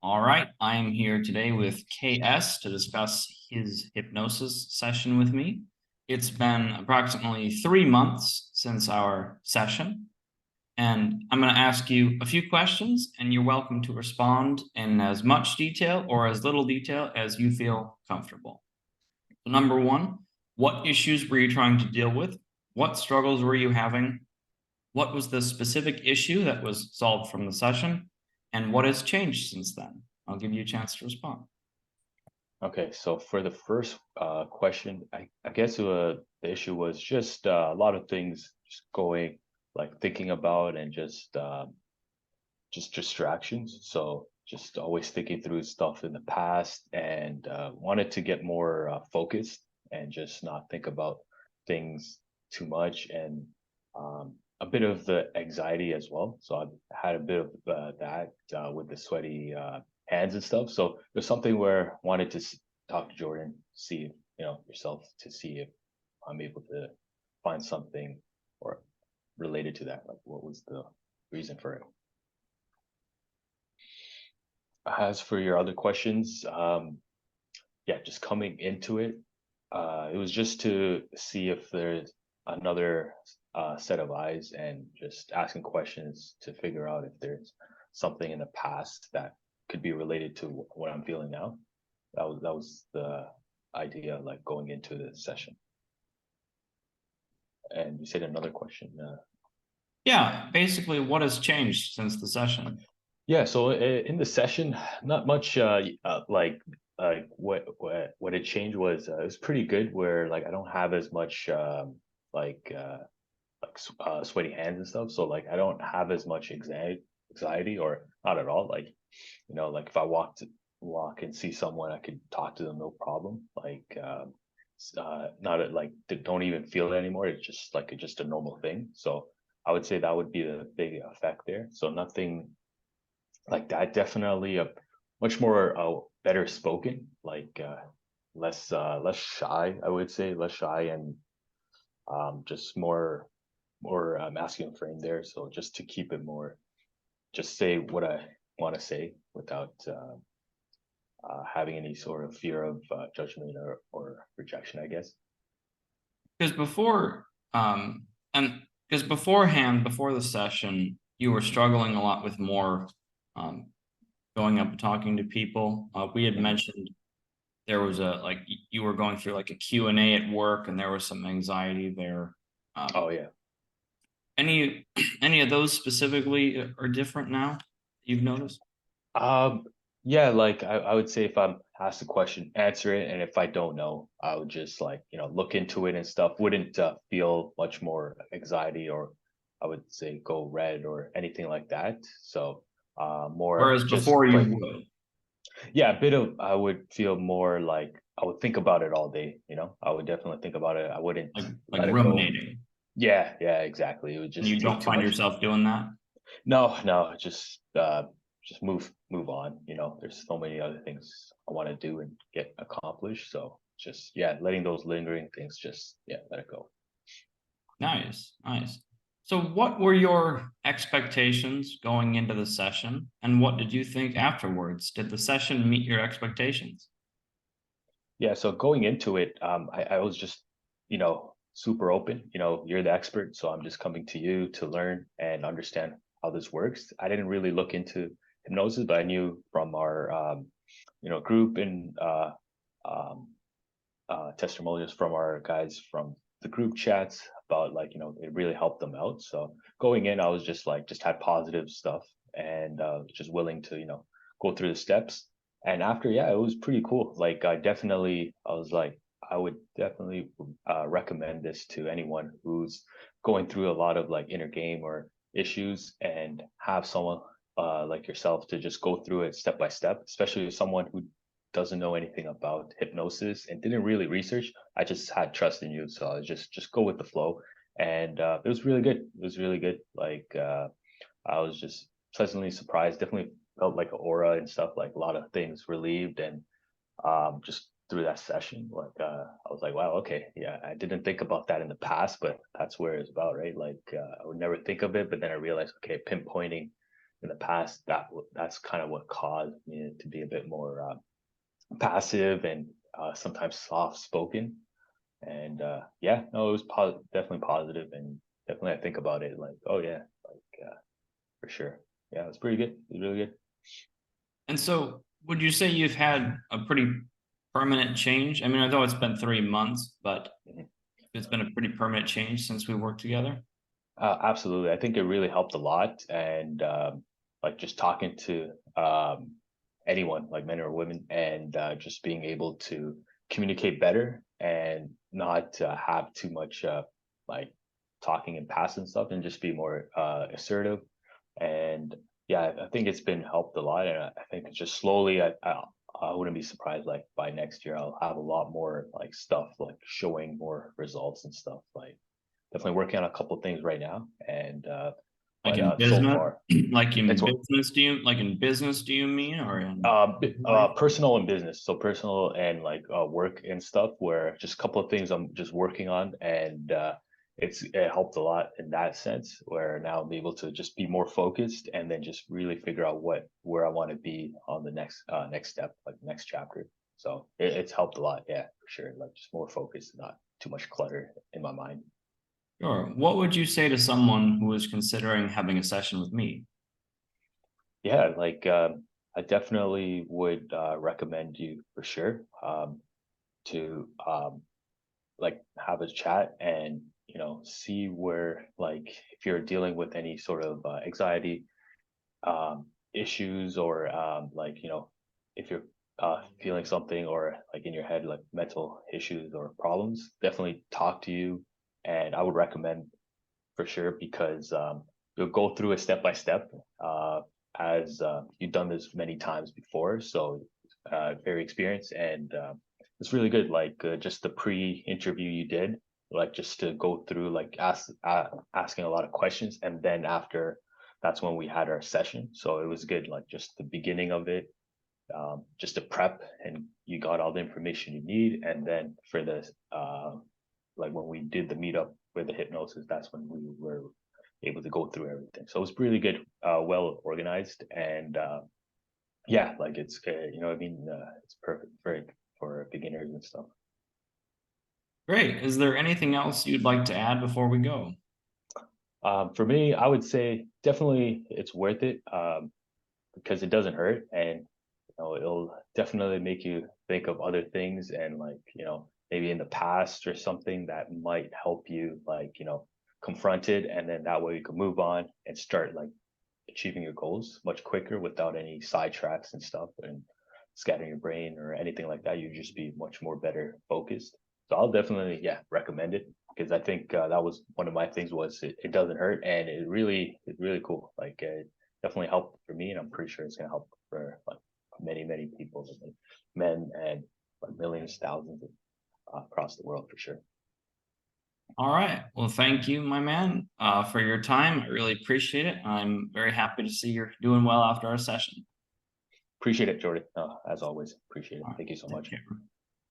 All right, I am here today with KS to discuss his hypnosis session with me. It's been approximately 3 months since our session, and I'm going to ask you a few questions, and you're welcome to respond in as much detail or as little detail as you feel comfortable. So number one, what issues were you trying to deal with? What struggles were you having? What was the specific issue that was solved from the session? And what has changed since then? I'll give you a chance to respond. Okay, so for the first question, I guess the issue was just a lot of things just going, like thinking about and just distractions. So just always thinking through stuff in the past and wanted to get more focused and just not think about things too much and a bit of the anxiety as well. So I've had a bit of that with the sweaty hands and stuff. So there's something where I wanted to talk to Jordan, see if, yourself to see if I'm able to find something or related to that. Like what was the reason for it? As for your other questions, yeah, just coming into it, it was just to see if there's another set of eyes and just asking questions to figure out if there's something in the past that could be related to what I'm feeling now. That was the idea, like going into the session. And you said another question. Yeah, basically, what has changed since the session? Yeah, so in the session, not much like what it changed was it was pretty good where like I don't have as much like sweaty hands and stuff. So like I don't have as much anxiety or not at all. Like, like if I walk and see someone, I could talk to them no problem. Like not like they don't even feel it anymore. It's just like just a normal thing. So I would say that would be the big effect there. So nothing like that. Definitely a much more better spoken, like less shy. I would say less shy and just more masculine frame there. So just to keep it more, just say what I want to say without having any sort of fear of judgment or rejection, I guess. Because before, and because beforehand, before the session, you were struggling a lot with more um, going up and talking to people. We had Mhm. mentioned there was you were going through like a Q&A at work, and there was some anxiety there. Oh yeah. Any any of those specifically are different now? You've noticed? Um, yeah, like I would say if I'm asked a question, answer it, and if I don't know, I would just like, look into it and stuff. Wouldn't feel much more anxiety or I would say go red or anything like that. So more Whereas just before you like would. yeah, a bit of I would feel more like I would think about it all day, I would definitely think about it. I wouldn't like let it go. ruminating, Yeah, yeah, exactly. It would and just you take don't too find much. yourself doing that. No, no, just move on. There's so many other things I want to do and get accomplished. So just yeah, letting those lingering things just yeah, let it go. Nice, nice. So what were your expectations going into the session, and what did you think afterwards? Did the session meet your expectations? Yeah, so going into it, I was just, super open. You're the expert, so I'm just coming to you to learn and understand how this works. I didn't really look into hypnosis, but I knew from our, group and um, testimonials from our guys from the group chats about like, it really helped them out. So going in, I was just like, just had positive stuff and just willing to, go through the steps. And after, yeah, it was pretty cool. Like I was like, I would definitely recommend this to anyone who's going through a lot of like inner game or issues and have someone like yourself to just go through it step by step, especially someone who doesn't know anything about hypnosis and didn't really research. I just had trust in you, so I was just go with the flow, and it was really good. It was really good. Like I was just pleasantly surprised. Definitely felt like an aura and stuff, like a lot of things relieved, and just through that session, like I was like, wow, okay, yeah, I didn't think about that in the past, but that's where it's about, right? Like I would never think of it, but then I realized, okay, pinpointing in the past, that's kind of what caused me to be a bit more passive and sometimes soft spoken. And yeah, no, it was definitely positive, and definitely I think about it like, oh yeah, like for sure. Yeah, it was pretty good. It was really good. And so would you say you've had a pretty permanent change? I mean, I know it's been 3 months, but Mhm. it's been a pretty permanent change since we worked together. Absolutely. I think it really helped a lot. And like just talking to anyone, like men or women, and just being able to communicate better and not have too much like talking and passive stuff, and just be more assertive. And yeah, I think it's been helped a lot. And I think it's just slowly, I wouldn't be surprised like by next year I'll have a lot more like stuff like showing more results and stuff like definitely working on a couple of things right now. And Like but in so business, far like in it's what business, do you mean, or in life? personal and business. So personal and like work and stuff, where just a couple of things I'm just working on. And it helped a lot in that sense, where now I'm able to just be more focused and then just really figure out where I want to be on the next step, like next chapter. So it's helped a lot, yeah, for sure. Like just more focused, not too much clutter in my mind. Sure. What would you say to someone who is considering having a session with me? Yeah, like I definitely would recommend you for sure, to like have a chat and see where, like, if you're dealing with any sort of anxiety issues, or like if you're feeling something, or like in your head like mental issues or problems, definitely talk to you. And I would recommend for sure, because you'll go through it step by step, as you've done this many times before. So very experienced, and it's really good. Like just the pre-interview you did, like just to go through, like asking a lot of questions, and then after, that's when we had our session. So it was good. Like just the beginning of it, just to prep, and you got all the information you need. And then for the like when we did the meetup for the hypnosis, that's when we were able to go through everything. So it was really good, well organized. And yeah, like it's what I mean, it's perfect for beginners and stuff. Great. Is there anything else you'd like to add before we go? For me, I would say definitely it's worth it, because it doesn't hurt. And it'll definitely make you think of other things, and like maybe in the past or something that might help you, like confront it, and then that way you can move on and start like achieving your goals much quicker without any sidetracks and stuff, and scattering your brain or anything like that. You just be much more better focused. So I'll definitely, yeah, recommend it, because I think that was one of my things, was it doesn't hurt, and it's really cool. Like it definitely helped for me, and I'm pretty sure it's gonna help for like many people, like men, and like millions, thousands across the world for sure. All right. Well, thank you, my man, for your time. I really appreciate it. I'm very happy to see you're doing well after our session. Appreciate it, Jordan. As always, appreciate it. All right. Thank you so Take much. care.